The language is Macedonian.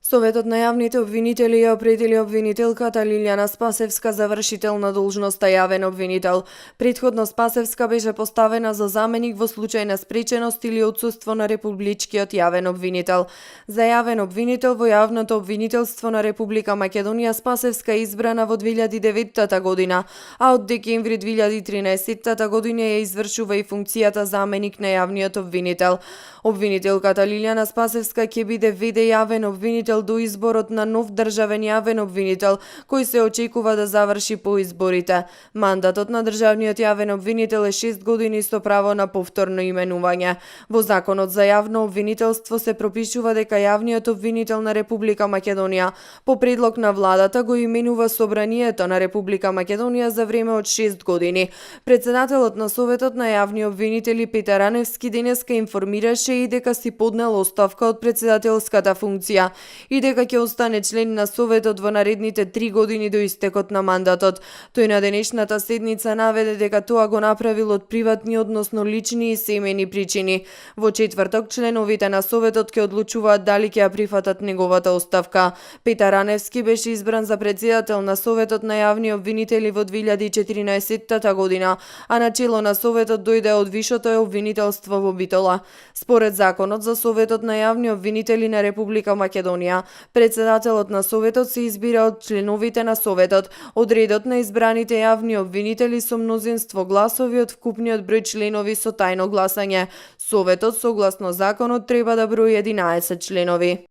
Советот на јавните обвинители ја определи обвинителката Лилјана Спасевска за вршител на должноста јавен обвинител. Претходно Спасевска беше поставена за заменик во случај на спреченост или отсуство на републичкиот јавен обвинител. За јавен обвинител во јавното обвинителство на Република Македонија Спасевска е избрана во 2009 година, а од декември 2013 година ја извршува и функцијата заменик на јавниот обвинител. Обвинителката Лилјана Спасевска ќе биде ВД јавен обвинител до изборот на нов државен јавен обвинител, кој се очекува да заврши по изборите. Мандатот на државниот јавен обвинител е 6 години со право на повторно именување. Во Законот за јавно обвинителство се пропишува дека јавниот обвинител на Република Македонија по предлог на владата го именува Собранието на Република Македонија за време од 6 години. Председателот на Советот на јавни обвинители Петар Раневски денеска информираше и дека си поднел оставка од председателската функција и дека ќе остане член на Советот во наредните 3 години до истекот на мандатот. Тој на денешната седница наведе дека тоа го направил од приватни, односно лични и семејни причини. Во четврток членовите на Советот ќе одлучуваат дали ќе ја прифатат неговата оставка. Петар Раневски беше избран за председател на Советот на јавни обвинители во 2014 година, а начело на Советот дојде од вишото обвинителство во Битола. Според Законот за Советот на јавни обвинители на Република Македонија, председателот на Советот се избира од членовите на Советот, од редот на избраните јавни обвинители со мнозинство гласови од вкупниот број членови со тајно гласање. Советот, согласно Законот, треба да брои 11 членови.